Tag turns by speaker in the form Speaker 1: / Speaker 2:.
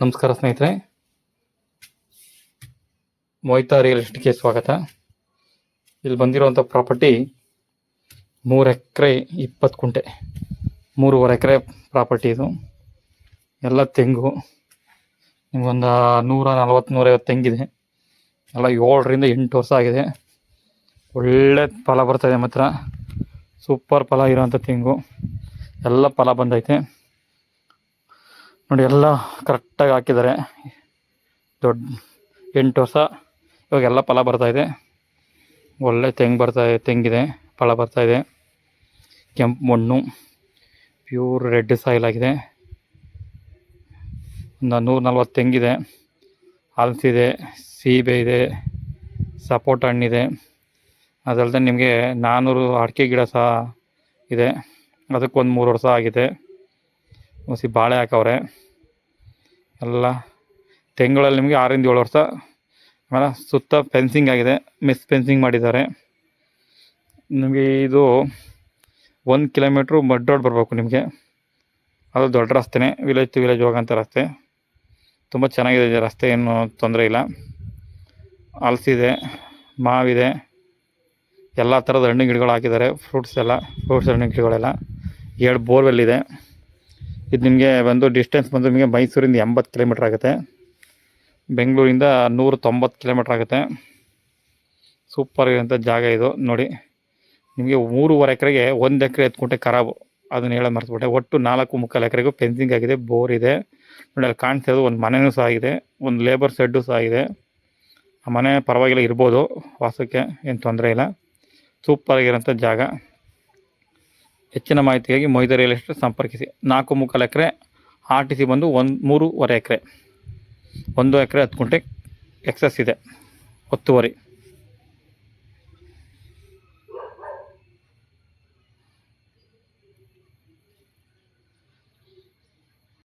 Speaker 1: ನಮಸ್ಕಾರ ಸ್ನೇಹಿತರೆ, ಮೊಯ್ತಾ ರಿಯಲ್ ಎಸ್ಟೇಟ್ಗೆ ಸ್ವಾಗತ. ಇಲ್ಲಿ ಬಂದಿರುವಂಥ ಪ್ರಾಪರ್ಟಿ 3 ಎಕರೆ 20 ಕುಂಟೆ, 3.5 ಎಕರೆ ಪ್ರಾಪರ್ಟಿ. ಇದು ಎಲ್ಲ ತೆಂಗು, ನಿಮಗೊಂದು 140-150 ತೆಂಗಿದೆ. ಎಲ್ಲ 7ರಿಂದ 8 ವರ್ಷ ಆಗಿದೆ. ಒಳ್ಳೆ ಫಲ ಬರ್ತಾಯಿದೆ. ಮಾತ್ರ ಸೂಪರ್ ಫಲ ಇರೋವಂಥ ತೆಂಗು, ಎಲ್ಲ ಫಲ ಬಂದೈತೆ ನೋಡಿ. ಎಲ್ಲ ಕರೆಕ್ಟಾಗಿ ಹಾಕಿದ್ದಾರೆ. ದೊಡ್ಡ 8 ವರ್ಷ ಇವಾಗೆಲ್ಲ ಫಲ ಬರ್ತಾಯಿದೆ. ಒಳ್ಳೆ ತೆಂಗಿದೆ, ಫಲ ಬರ್ತಾಯಿದೆ. ಕೆಂಪು ಮಣ್ಣು, ಪ್ಯೂರ್ ರೆಡ್ ಸಾಯಿಲ್ ಆಗಿದೆ. ಒಂದು 140 ತೆಂಗಿದೆ, ಹಲಸಿದೆ, ಸೀಬೆ ಇದೆ, ಸಪೋಟ ಹಣ್ಣಿದೆ. ಅದಲ್ಲದೆ ನಿಮಗೆ 400 ಅಡಿಕೆ ಗಿಡ ಸಹ ಇದೆ. ಅದಕ್ಕೊಂದು 3 ವರ್ಷ ಆಗಿದೆ. ಹುಸಿ ಬಾಳೆ ಹಾಕವ್ರೆ. ಎಲ್ಲ ತೆಂಗಳಲ್ಲಿ ನಿಮಗೆ 6ರಿಂದ 7 ವರ್ಷ. ಆಮೇಲೆ ಸುತ್ತ ಫೆನ್ಸಿಂಗ್ ಆಗಿದೆ, ಮೆಸ್ ಫೆನ್ಸಿಂಗ್ ಮಾಡಿದ್ದಾರೆ. ನಿಮಗೆ ಇದು 1 ಕಿಲೋಮೀಟ್ರು ಮಡ್ ರೋಡ್ ಬರಬೇಕು ನಿಮಗೆ. ಅದು ದೊಡ್ಡ ರಸ್ತೆನೇ, ವಿಲೇಜ್ ಟು ವಿಲೇಜ್ ಹೋಗೋಂಥ ರಸ್ತೆ. ತುಂಬ ಚೆನ್ನಾಗಿದೆ ರಸ್ತೆ, ಏನು ತೊಂದರೆ ಇಲ್ಲ. ಹಲಸಿದೆ, ಮಾವಿದೆ, ಎಲ್ಲ ಥರದ ಹಣ್ಣು ಗಿಡಗಳು ಹಾಕಿದ್ದಾರೆ. ಫ್ರೂಟ್ಸ್ ಹಣ್ಣು ಗಿಡಗಳೆಲ್ಲ. 7 ಬೋರ್ವೆಲ್ ಇದೆ. ಇದು ನಿಮಗೆ ಬಂದು ಡಿಸ್ಟೆನ್ಸ್ ಬಂದು ನಿಮಗೆ ಮೈಸೂರಿಂದ 80 ಕಿಲೋಮೀಟ್ರ್ ಆಗುತ್ತೆ, ಬೆಂಗಳೂರಿಂದ 190 ಕಿಲೋಮೀಟ್ರ್ ಆಗುತ್ತೆ. ಸೂಪರ್ ಇರೋಂಥ ಜಾಗ ಇದು ನೋಡಿ. ನಿಮಗೆ 3.5 ಎಕರೆಗೆ 1 ಎಕರೆ 10 ಕುಂಟೆ ಖರಾಬು, ಅದನ್ನು ಹೇಳೋದು ಮರ್ತುಬಿಟ್ಟೆ. ಒಟ್ಟು 4.75 ಎಕರೆಗೂ ಫೆನ್ಸಿಂಗ್ ಆಗಿದೆ, ಬೋರ್ ಇದೆ ನೋಡಿ. ಅಲ್ಲಿ ಕಾಣಿಸ್ತಿರೋದು ಒಂದು ಮನೆಯೂ ಸಹ ಆಗಿದೆ, ಒಂದು ಲೇಬರ್ ಶೆಡ್ಡು ಸಹ ಇದೆ. ಆ ಮನೆ ಪರವಾಗಿಲ್ಲ, ಇರ್ಬೋದು ವಾಸಕ್ಕೆ, ಏನು ತೊಂದರೆ ಇಲ್ಲ. ಸೂಪರ್ ಆಗಿರೋಂಥ ಜಾಗ. ಹೆಚ್ಚಿನ ಮಾಹಿತಿಗಾಗಿ ಮೊಯ್ತಾ ರಿಯಲ್ ಎಸ್ಟೇಟ್ ಸಂಪರ್ಕಿಸಿ. 4.75 ಎಕರೆ, RTC ಬಂದು 3.5 ಎಕರೆ, 1 ಎಕರೆ 10 ಕುಂಟೆ ಎಕ್ಸಸ್ ಇದೆ, ಒತ್ತುವರಿ.